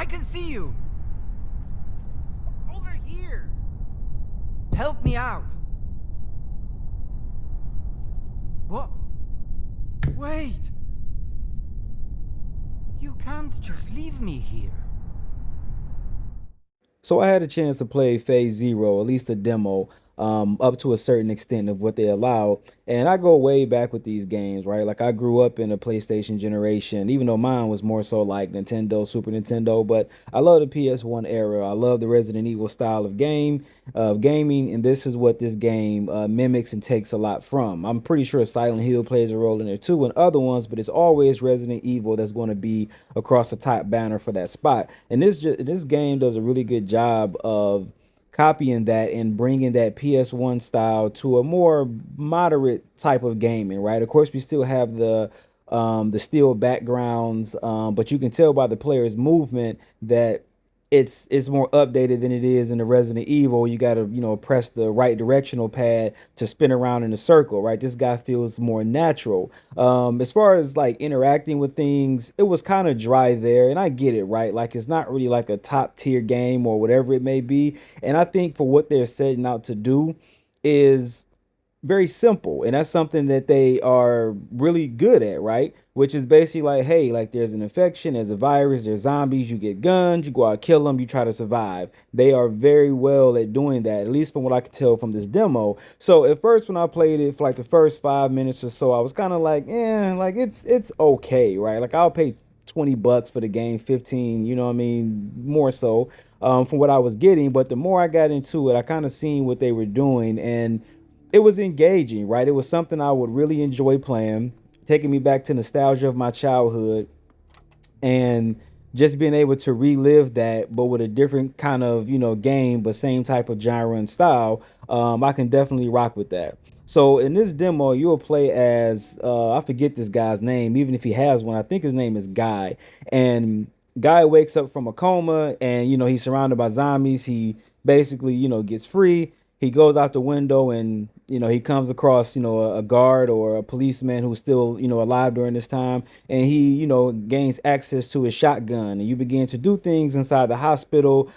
can see you! Over here! Help me out! What? Wait! You can't just leave me here. So I had a chance to play Phase Zero, at least a demo, up to a certain extent of what they allow. And I go way back with these games, right? Like I grew up in a PlayStation generation, even though mine was more so like Nintendo, Super Nintendo. But I love the PS1 era. I love the Resident Evil style of gaming, and this is what this game mimics and takes a lot from. I'm pretty sure Silent Hill plays a role in there too, and other ones, but it's always Resident Evil that's going to be across the top banner for that spot. And this game does a really good job of copying that and bringing that PS1 style to a more moderate type of gaming, right? Of course, we still have the steel backgrounds, but you can tell by the player's movement that it's more updated than it is in the Resident Evil. You got to, press the right directional pad to spin around in a circle, right? This guy feels more natural. As far as like interacting with things, it was kind of dry there, and I get it, right? Like it's not really like a top tier game or whatever it may be. And I think for what they're setting out to do is very simple, and that's something that they are really good at, right? Which is basically like, hey, like there's an infection, there's a virus, there's zombies, you get guns, you go out, kill them, you try to survive. They are very well at doing that, at least from what I could tell from this demo. So at first, when I played it for like the first 5 minutes or so, I was kind of like, like it's okay, right? Like I'll pay $20 for the game, 15, you know what I mean, more so, from what I was getting. But the more I got into it, I kind of seen what they were doing, and it was engaging, right? It was something I would really enjoy playing, taking me back to nostalgia of my childhood, and just being able to relive that, but with a different kind of, game, but same type of genre and style. I can definitely rock with that. So in this demo, you'll play as I forget this guy's name, even if he has one. I think his name is Guy, and Guy wakes up from a coma, and he's surrounded by zombies. He basically, gets free. He goes out the window, and he comes across a guard or a policeman who's still alive during this time, and he gains access to his shotgun, and you begin to do things inside the hospital,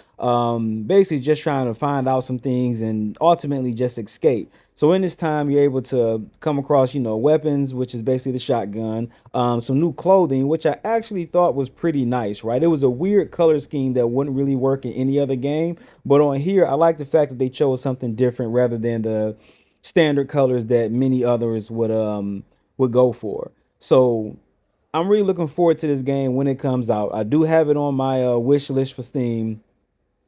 basically just trying to find out some things and ultimately just escape. So in this time, you're able to come across weapons, which is basically the shotgun, some new clothing, which I actually thought was pretty nice, right? It was a weird color scheme that wouldn't really work in any other game, but on here I like the fact that they chose something different rather than the standard colors that many others would go for. So I'm really looking forward to this game when it comes out. I do have it on my wish list for Steam,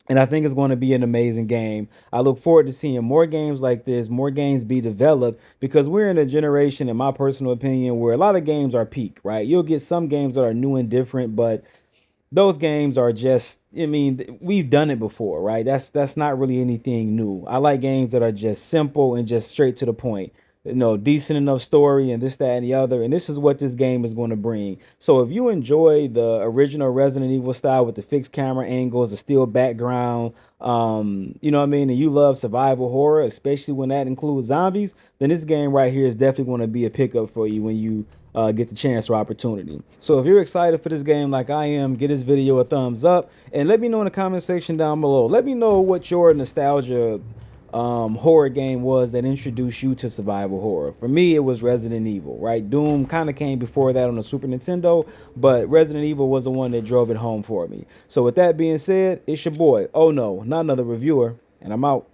and I think it's going to be an amazing game. I look forward to seeing more games like this, more games be developed, because we're in a generation, in my personal opinion, where a lot of games are peak, right? You'll get some games that are new and different, but those games are just, I mean, we've done it before, right? That's not really anything new. I like games that are just simple and just straight to the point. Decent enough story and this, that, and the other. And this is what this game is going to bring. So if you enjoy the original Resident Evil style with the fixed camera angles, the steel background, you know what I mean, and you love survival horror, especially when that includes zombies, then this game right here is definitely going to be a pickup for you when you get the chance or opportunity. So if you're excited for this game like I am, give this video a thumbs up and let me know in the comment section down below. Let me know what your nostalgia horror game was that introduced you to survival horror. For me, it was Resident Evil, right? Doom kind of came before that on the Super Nintendo, but Resident Evil was the one that drove it home for me. So with that being said, it's your boy, oh no, not another reviewer, and I'm out.